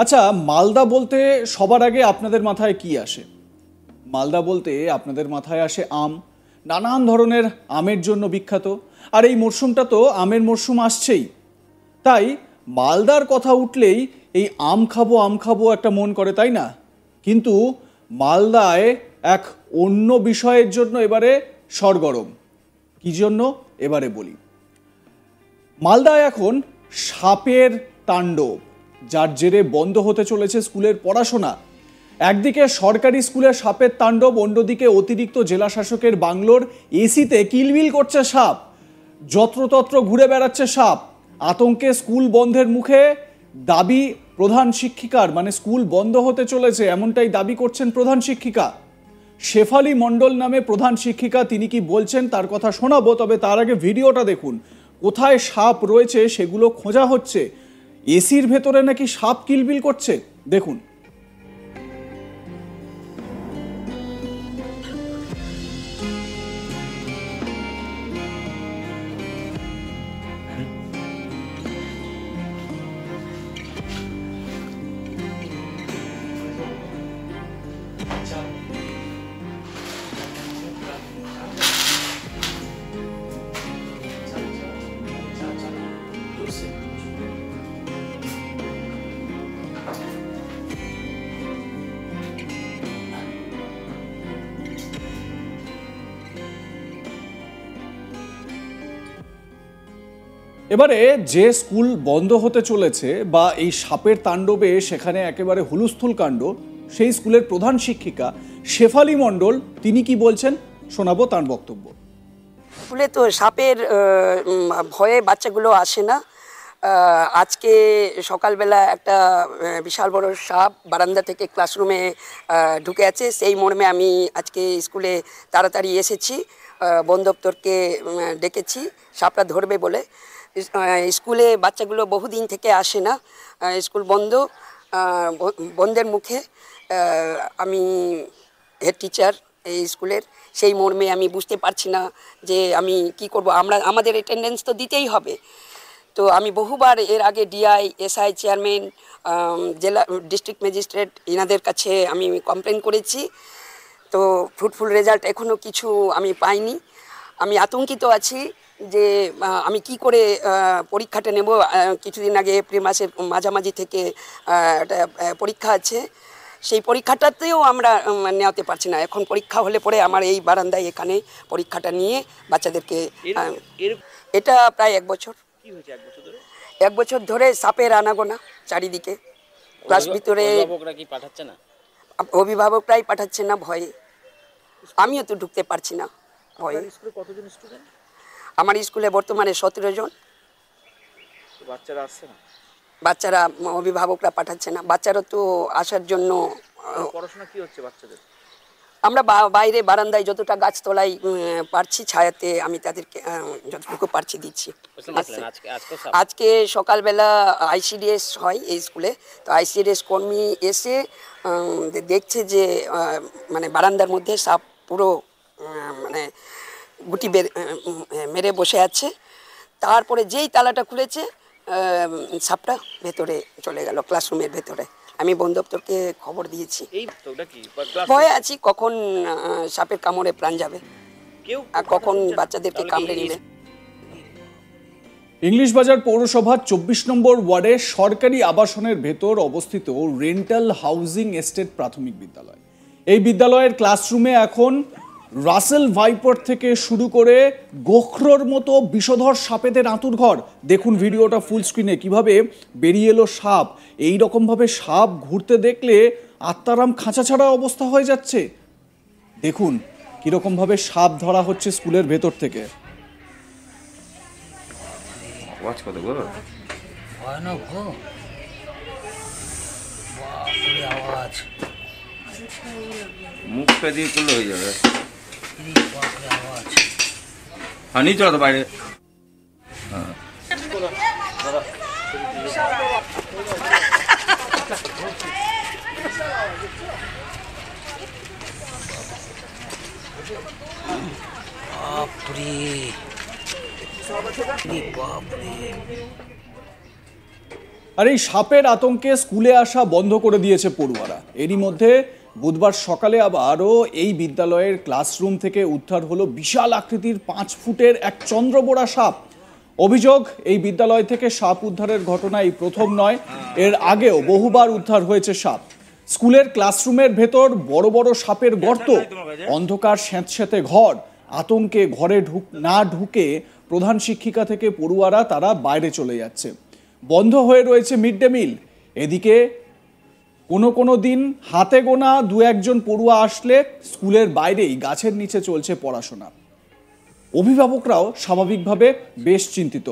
আচ্ছা, মালদা বলতে সবার আগে আপনাদের মাথায় কি আসে? মালদা বলতে আপনাদের মাথায় আসে আম। নানান ধরনের আমের জন্য বিখ্যাত। আর এই মরশুমটা তো আমের মরশুম আসছেই। তাই মালদার কথা উঠলেই এই আম খাবো একটা মন করে, তাই না? কিন্তু মালদায় এক অন্য বিষয়ের জন্য এবারে সরগরম। কী জন্য এবারে বলি। মালদায় এখন সাপের তাণ্ডব, যার জেরে বন্ধ হতে চলেছে স্কুলের পড়াশোনা। একদিকে সরকারি স্কুলে সাপের তাণ্ডব, অন্যদিকে অতিরিক্ত জেলা শাসকের বাংলোর এসিতে কিলবিল করছে সাপ। যত্রতত্র ঘুরে বেড়াচ্ছে সাপ। আতঙ্কে স্কুল বন্ধের মুখে দাবি প্রধান শিক্ষিকার, মানে স্কুল বন্ধ হতে চলেছে এমনটাই দাবি করছেন প্রধান শিক্ষিকা শেফালী মণ্ডল নামে প্রধান শিক্ষিকা। তিনি কি বলছেন তার কথা শোনাবো, তবে তার আগে ভিডিওটা দেখুন। কোথায় সাপ রয়েছে সেগুলো খোঁজা হচ্ছে। এসির ভেতরে নাকি সাপ কিলবিল করছে, দেখুন। এবারে যে স্কুল বন্ধ হতে চলেছে বা এই সাপের তাণ্ডবে সেখানে একেবারে হুলস্থুল কাণ্ড, সেই স্কুলের প্রধান শিক্ষিকা শেফালী মণ্ডল তিনি কি বলছেন শোনাবো তার বক্তব্য। স্কুলে তো সাপের ভয়ে বাচ্চাগুলো আসে না। আজকে সকালবেলা একটা বিশাল বড় সাপ বারান্দা থেকে ক্লাসরুমে ঢুকে আছে। সেই মর্মে আমি আজকে স্কুলে তাড়াতাড়ি এসেছি, বন দপ্তরকে ডেকেছি সাপটা ধরবে বলে। স্কুলে বাচ্চাগুলো বহুদিন থেকে আসে না, স্কুল বন্ধের মুখে আমি হেড টিচার এই স্কুলের, সেই মর্মে আমি বুঝতে পারছি না যে আমি কি করব। আমাদের অ্যাটেন্ডেন্স তো দিতেই হবে। তো আমি বহুবার এর আগে ডিআই, এসআই, চেয়ারম্যান, জেলা ডিস্ট্রিক্ট ম্যাজিস্ট্রেট এনাদের কাছে আমি কমপ্লেন করেছি। তো ফ্রুটফুল রেজাল্ট এখনও কিছু আমি পাইনি। আমি আতঙ্কিত আছি যে আমি কি করে পরীক্ষাটা নেব। কিছুদিন আগে এপ্রিল মাসের মাঝামাঝি থেকে একটা পরীক্ষা আছে, সেই পরীক্ষাটাতেও আমরা নেওয়াতে পারছি না। এখন পরীক্ষা হলে পরে আমার এই বারান্দায় এখানে পরীক্ষাটা নিয়ে বাচ্চাদেরকে, এটা প্রায় 1 বছর। এক বছর ধরে সাপের আনাগোনা চারিদিকে। ক্লাস ভিতরে অভিভাবকরাই পাঠাচ্ছে না ভয়ে। আমিও তো ঢুকতে পারছি না ভয়ে। আমার স্কুলে বর্তমানে 17 জন। বাচ্চারা আসছে না, বাচ্চারা অভিভাবকরা পাঠাচ্ছে না। বাচ্চারা তো আসার জন্য পড়াশোনা কি হচ্ছে বাচ্চাদের? আমরা বাইরে বারান্দায় যতটা গাছতলায় পারছি ছায়াতে আমি তাদেরকে যতটুকু পারছি দিচ্ছি। আজকে সকালবেলা আইসিডিএস হয় এই স্কুলে, তো আইসিডিএস কর্মী এসে দেখছে যে মানে বারান্দার মধ্যে সাপ পুরো মানে গুটি মেরে বসে আছে। তারপরে যেই তালাটা খুলেছে সাপটা ভেতরে চলে গেল, ক্লাসরুমের ভেতরে। আমি বন দপ্তরকে খবর দিয়েছি। ভয়ে আছি কখন সাপের কামড়ে প্রাণ যাবে, আর কখন বাচ্চাদেরকে কামড়ে নেবে। ইংলিশ বাজার পৌরসভার 24 নম্বর ওয়ার্ডে সরকারি আবাসনের ভেতর অবস্থিত রেন্টাল হাউজিং এস্টেট প্রাথমিক বিদ্যালয়। এই বিদ্যালয়ের ক্লাসরুমে এখন রাসেল ভাইপার থেকে শুরু করে গোখরোর মতো বিষধর সাপেদের আঁতুড়ঘর। দেখুন ভিডিওটা ফুল স্ক্রিনে, কিভাবে বেরিয়ে এলো সাপ। এই রকমভাবে সাপ ঘুরতে দেখলে আত্মারাম খাঁচা ছাড়া অবস্থা হয়ে যাচ্ছে। দেখুন কিরকমভাবে সাপ ধরা হচ্ছে স্কুলের ভেতর থেকে। মুখটা দিয়ে করলে হয়ে যাবে। হ্যাঁ, নিয়ে চলো তো বাইরে। আর এই সাপের আতঙ্কে স্কুলে আসা বন্ধ করে দিয়েছে পড়ুয়ারা। এরই মধ্যে বুধবার সকালে আবারও এই বিদ্যালয়ের ক্লাসরুম থেকে উদ্ধার হলো বিশাল আকৃতির 5 ফুটের এক চন্দ্রবোড়া সাপ। অভিযোগ, এই বিদ্যালয় থেকে সাপ উদ্ধারের ঘটনা এই প্রথম নয়, এর আগেও বহুবার উদ্ধার হয়েছে সাপ। স্কুলের ক্লাসরুমের ভেতর বড় বড় সাপের গর্ত, অন্ধকার স্যাঁতস্যাঁতে ঘর। আতঙ্কে ঘরে না ঢুকে প্রধান শিক্ষিকা থেকে পড়ুয়ারা তারা বাইরে চলে যাচ্ছে। বন্ধ হয়ে রয়েছে মিড ডে মিল। এদিকে কোনো দিন হাতে গোনা 2-1 পড়ুয়া আসলে স্কুলের বাইরেই গাছের নিচে চলছে পড়াশোনা। অভিভাবকরাও স্বাভাবিকভাবে বেশ চিন্তিত।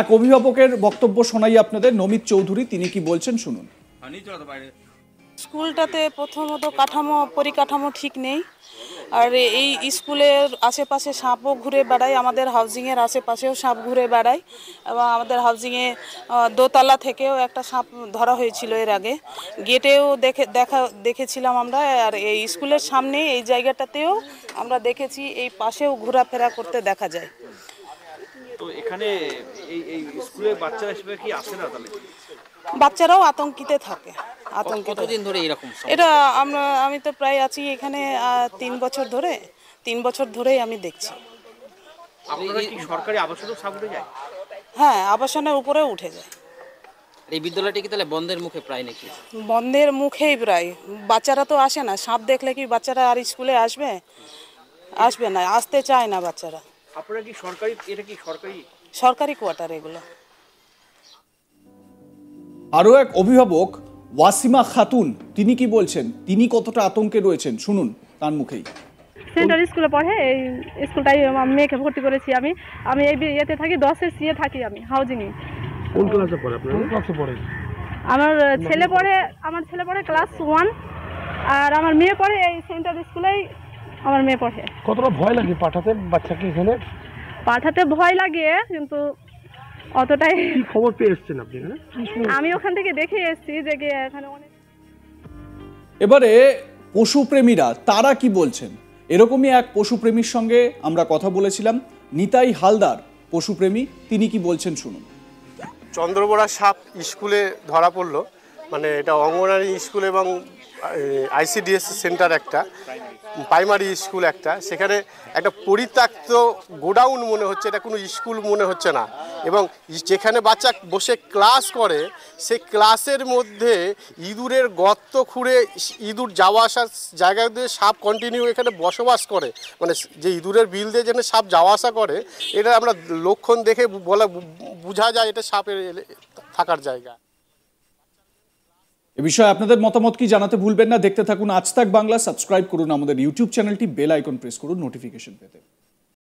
এক অভিভাবকের বক্তব্য শোনাই আপনাদের, নমিত চৌধুরী, তিনি কি বলছেন শুনুন। স্কুলটাতে প্রথমত পরিকাঠামো ঠিক নেই, আর এই স্কুলের আশেপাশে সাপও ঘুরে বেড়ায়, আমাদের হাউজিংয়ের আশেপাশেও সাপ ঘুরে বেড়ায় এবং আমাদের হাউজিংয়ে দোতলা থেকেও একটা সাপ ধরা হয়েছিল এর আগে, গেটেও দেখেছিলাম আমরা। আর এই স্কুলের সামনে এই জায়গাটাতেও আমরা দেখেছি, এই পাশেও ঘোরাফেরা করতে দেখা যায়। তো এখানে এই স্কুলে বাচ্চারা হিসেবে কি আসে না? তাহলে বাচ্চারাও আতঙ্কিত থাকে। কতদিন ধরে এরকম? এটা আমি তো প্রায় আছি এখানে 3 বছর ধরেই আমি দেখছি। আপনারা কি সরকারি আবাসনেও সাপ উঠে যায়? হ্যাঁ, আবাসনের উপরেও উঠে যায়। এই বিদ্যালয়টি কি তাহলে বন্ধের মুখে প্রায় নাকি? বন্ধের মুখেই প্রায়। বাচ্চারা তো আসে না, সাপ দেখলে কি বাচ্চারা আর স্কুলে আসবে না, আসতে চায় না বাচ্চারা। আপনারা কি সরকারি, এটা কি সরকারি কোয়ার্টার এগুলো। আরও এক অভিভাবক ওয়াসিমা খাতুন, তিনি কি বলছেন, তিনি কতটা আতঙ্কে রয়েছেন শুনুন তার মুখেই। সেন্টার স্কুলে পড়ে, এই স্কুলটাই মেয়েকে ভর্তি করেছি আমি। এই ইয়েতে থাকি, 10-এর সিয়ে থাকি আমি হাউজিংয়ে। কোন ক্লাসে পড়ে আপনার? কোন ক্লাসে পড়ে? আমার ছেলে পড়ে ক্লাস 1, আর আমার মেয়ে পড়ে এই সেন্টার স্কুলেই। আমার মেয়ে পড়ে। কতটা ভয় লাগে পাঠাতে বাচ্চাকে এখানে? পাঠাতে ভয় লাগে, কিন্তু অতটাই। কি খবর পেয়ে এসেছেন আপনি এখানে? আমি ওখান থেকে দেখে এসেছি যে এখানে অনেক। এবারে পশুপ্রেমীরা তারা কি বলছেন, এরকমই এক পশুপ্রেমীর সঙ্গে আমরা কথা বলেছিলাম। নিতাই হালদার পশুপ্রেমী, তিনি কি বলছেন শুনুন। চন্দ্রবোড়া সাপ স্কুলে ধরা পড়লো, মানে এটা অঙ্গনারী স্কুল এবং ICDS সেন্টার একটা, প্রাইমারি স্কুল একটা, সেখানে একটা পরিত্যক্ত গোডাউন মনে হচ্ছে, এটা কোনো স্কুল মনে হচ্ছে না। এবং যেখানে বাচ্চা বসে ক্লাস করে সেই ক্লাসের মধ্যে ইঁদুরের গর্ত খুঁড়ে ইঁদুর যাওয়া আসার জায়গা দিয়ে সাপ কন্টিনিউ এখানে বসবাস করে, মানে যে ইঁদুরের বিল দিয়ে যেখানে সাপ যাওয়া আসা করে, এটা আমরা লক্ষণ দেখে বোঝা যায় এটা সাপের থাকার জায়গা। এ বিষয়ে আপনাদের মতামত কি জানাতে ভুলবেন না। দেখতে থাকুন আজ তাক বাংলা, সাবস্ক্রাইব করুন আমাদের ইউটিউব চ্যানেলটি, বেল আইকন প্রেস করুন নোটিফিকেশন পেতে।